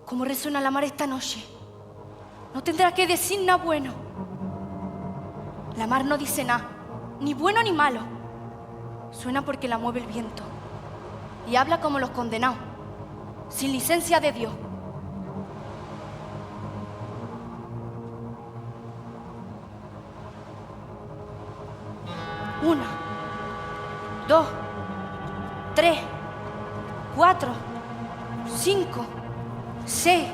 Como resuena la mar esta noche, no tendrá que decir nada bueno. La mar no dice nada, ni bueno ni malo. Suena porque la mueve el viento y habla como los condenados, sin licencia de Dios. Una, dos, tres, cuatro, cinco, seis,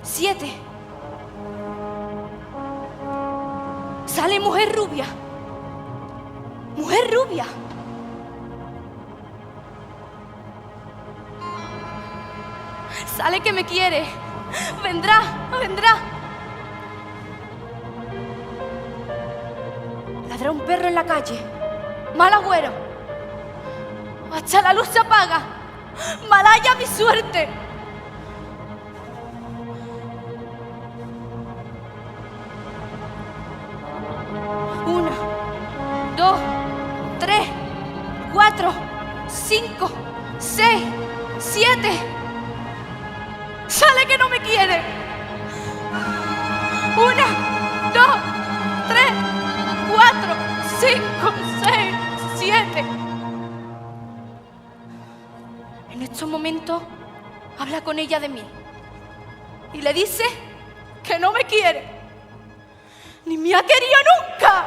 siete. Sale mujer rubia. Mujer rubia. Sale que me quiere. Vendrá, vendrá. Ladra un perro en la calle. Mal agüero. Hasta la luz se apaga. Malaya mi suerte. Una, dos, tres, cuatro, cinco, seis, siete. Sale que no me quiere. Una, dos, tres, cuatro, cinco, seis, siete. En estos momentos habla con ella de mí y le dice que no me quiere, ni me ha querido nunca.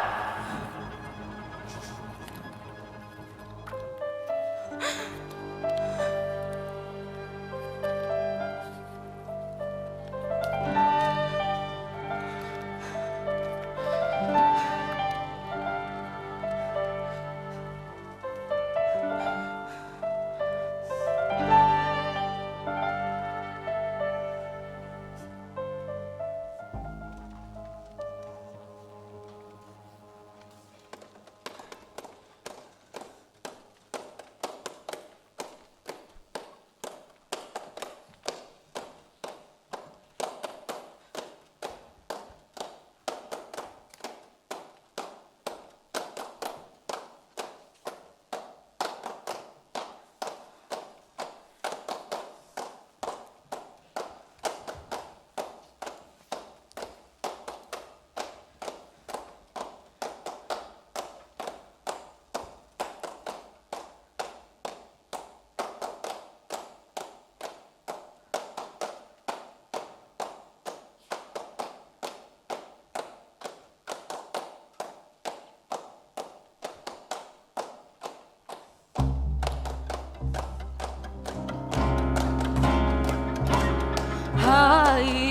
Ay,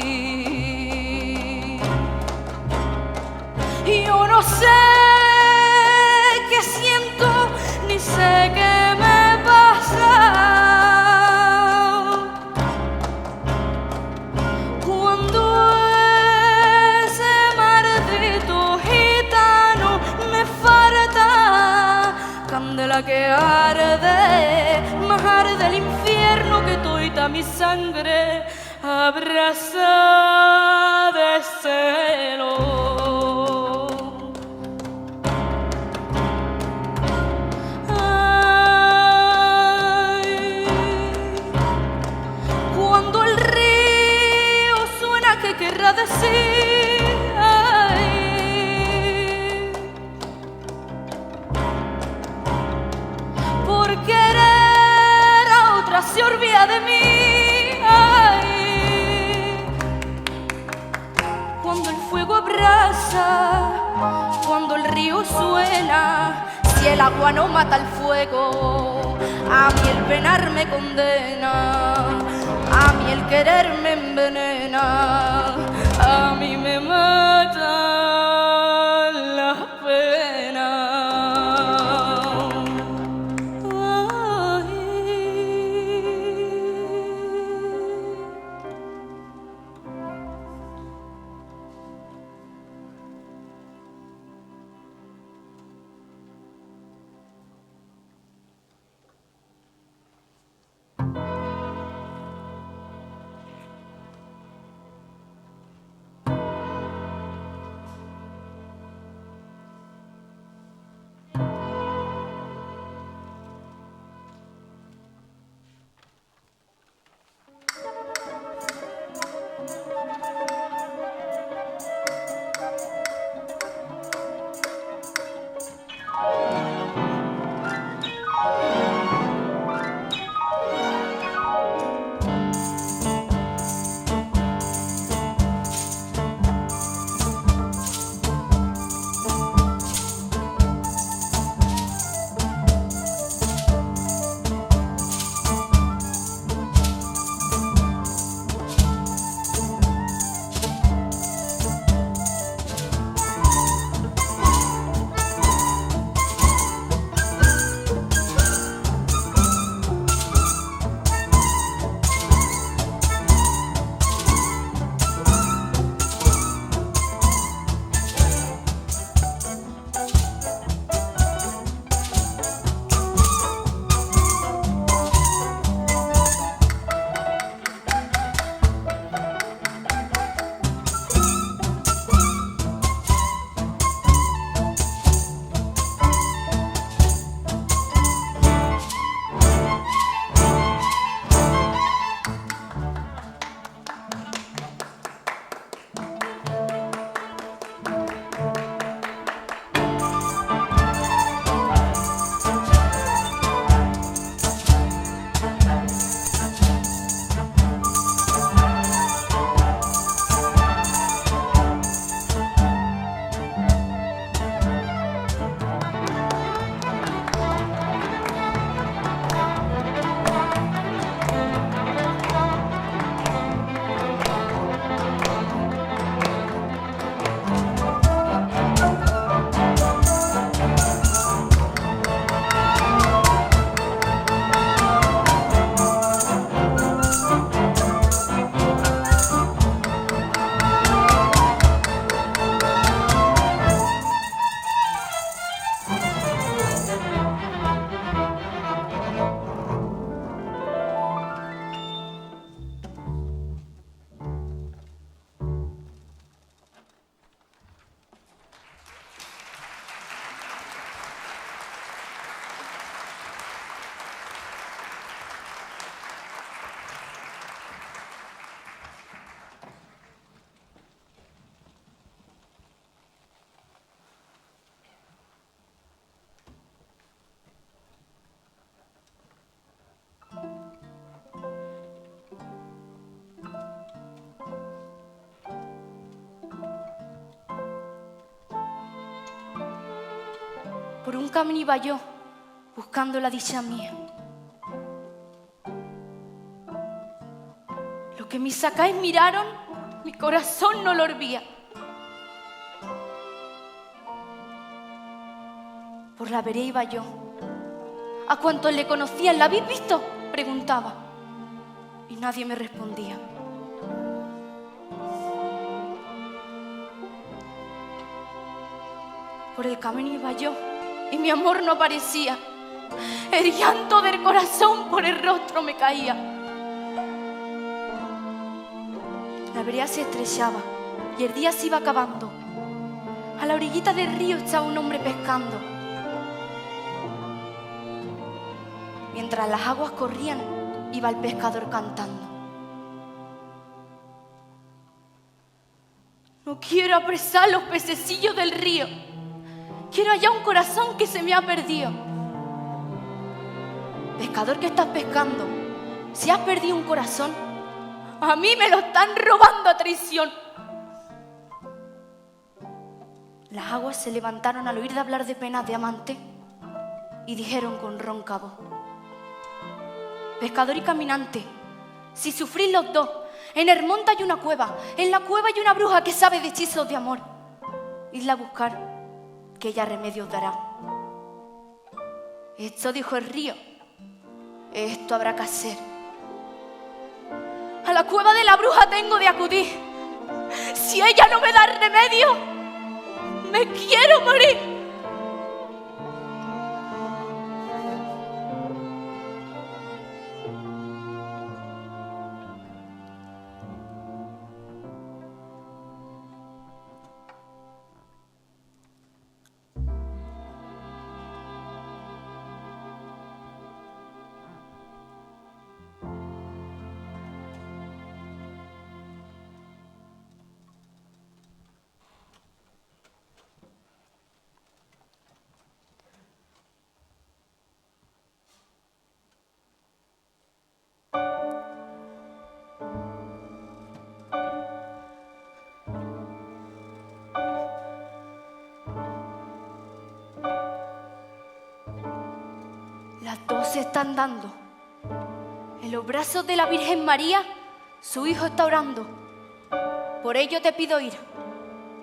yo no sé qué siento, ni sé qué me pasa cuando ese maldito gitano me falta. Candela que arde, más arde el infierno que toita mi sangre abraza de celo. Ay, cuando el río suena, ¿qué querrá decir? Ay, por querer a otra se olvida de mí. Cuando el fuego abraza, cuando el río suena, si el agua no mata el fuego, a mí el penar me condena, a mí el querer me envenena, a mí me mata la pena. Por un camino iba yo, buscando la dicha mía. Lo que mis sacáis miraron, mi corazón no lo olvida. Por la vereda iba yo. A cuantos le conocían, ¿la habéis visto?, preguntaba. Y nadie me respondía. Por el camino iba yo, y mi amor no aparecía. El llanto del corazón por el rostro me caía. La vereda se estrellaba y el día se iba acabando. A la orillita del río estaba un hombre pescando. Mientras las aguas corrían, iba el pescador cantando. No quiero apresar los pececillos del río. Quiero hallar un corazón que se me ha perdido. Pescador que estás pescando, si has perdido un corazón, a mí me lo están robando a traición. Las aguas se levantaron al oír de hablar de penas de amante y dijeron con ronca voz: pescador y caminante, si sufrís los dos, en el monte hay una cueva, en la cueva hay una bruja que sabe de hechizos de amor. Idla a buscar, que ella remedios dará. Esto dijo el río, esto habrá que hacer. A la cueva de la bruja tengo de acudir. Si ella no me da remedio, me quiero morir. Las dos se están dando. En los brazos de la Virgen María, su hijo está orando. Por ello te pido ir.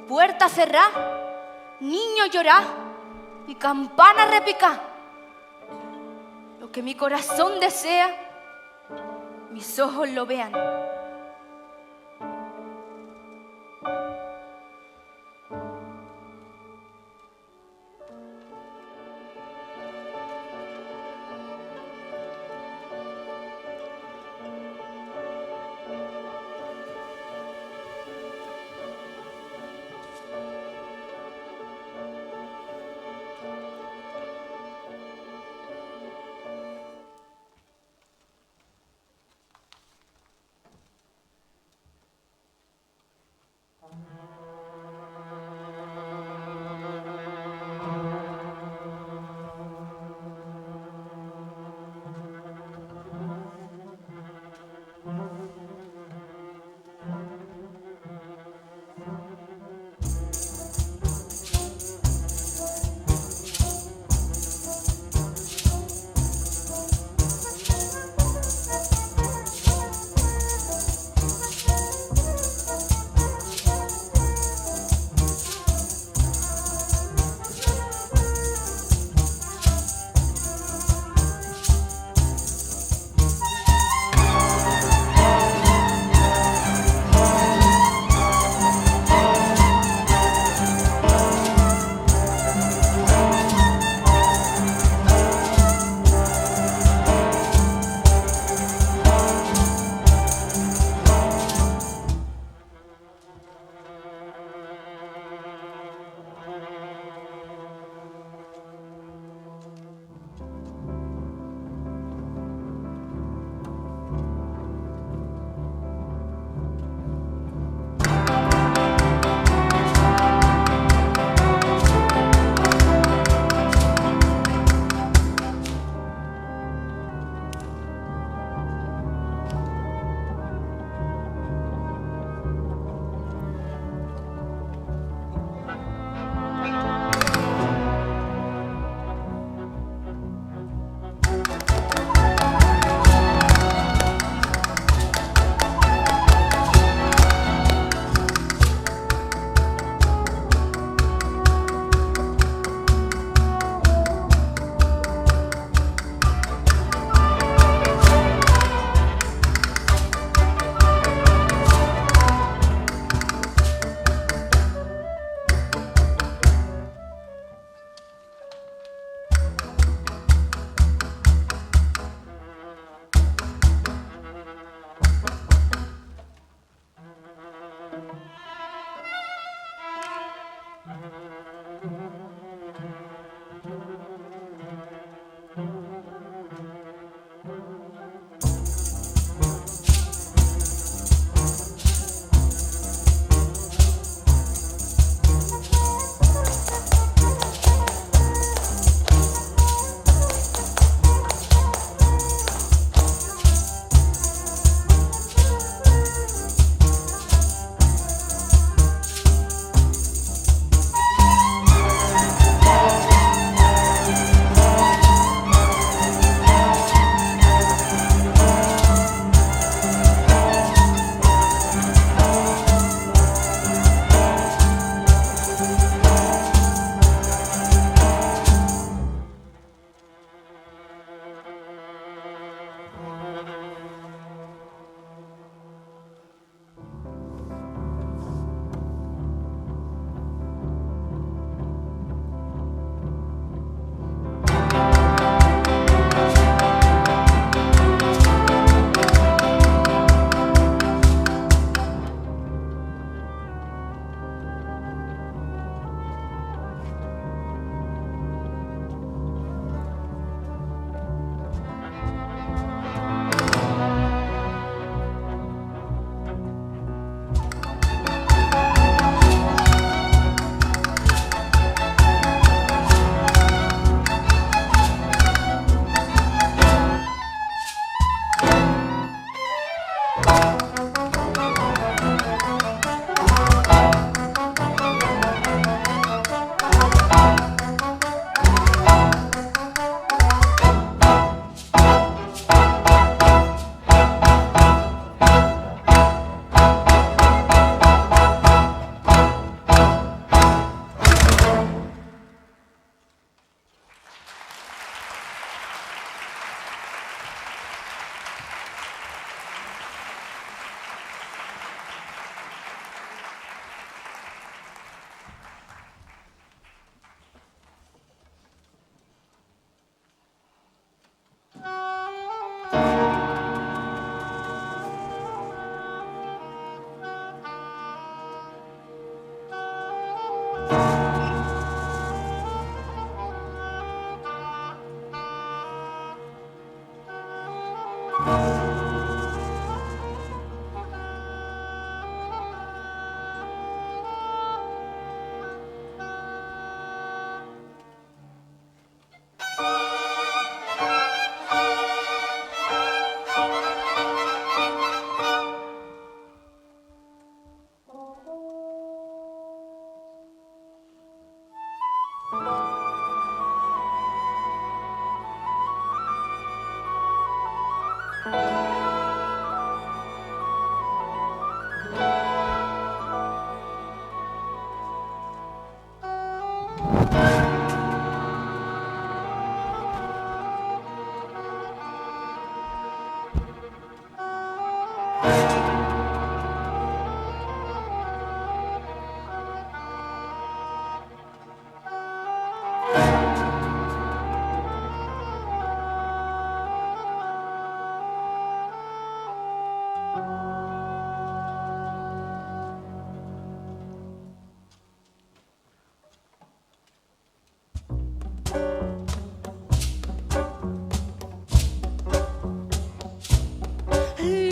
Puerta cerrada, niño llorar y campana repicar. Lo que mi corazón desea, mis ojos lo vean.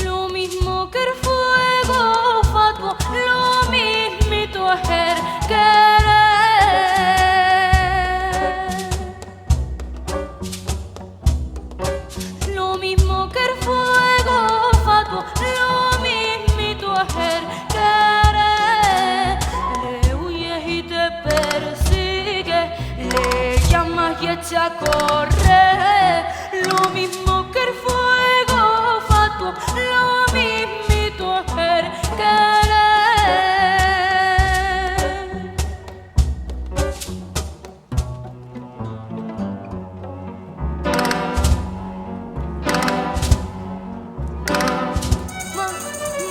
Lo mismo que el fuego fatuo, lo mismito es el querer. Lo mismo que el fuego fatuo, lo mismito es el querer. Le huyes y te persigue, le llamas y echa a correr. Lo mismo que el fuego fatuo, lo mismito es el querer.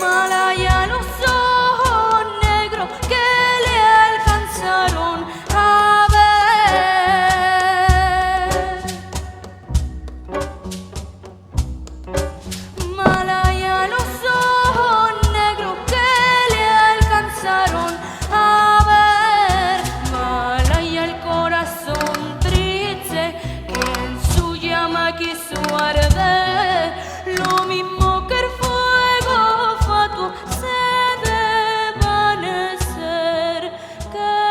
Malaya los ojos negros que le alcanzaron a ver. Malaya los ojos negros que le alcanzaron a ver. Malaya el corazón triste que en su llama quiso arder. Lo mismo que el fuego fatuo se desvanecer querer.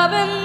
la bendiga.